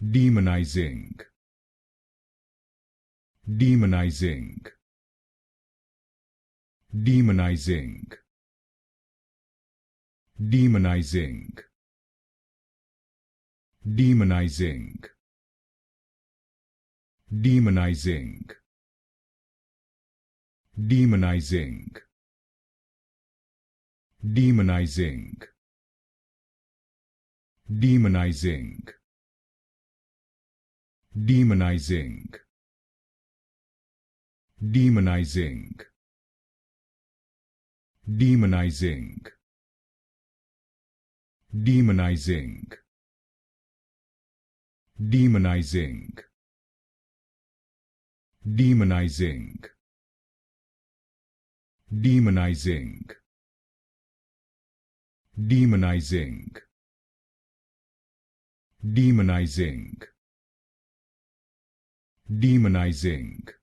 Demonizing. Demonizing. Demonizing. Demonizing. Demonizing. Demonizing. Demonizing. Demonizing. Demonizing. Demonizing. Demonizing. Demonizing. Demonizing. Demonizing. Demonizing. Demonizing. Demonizing. Demonizing. Demonizing.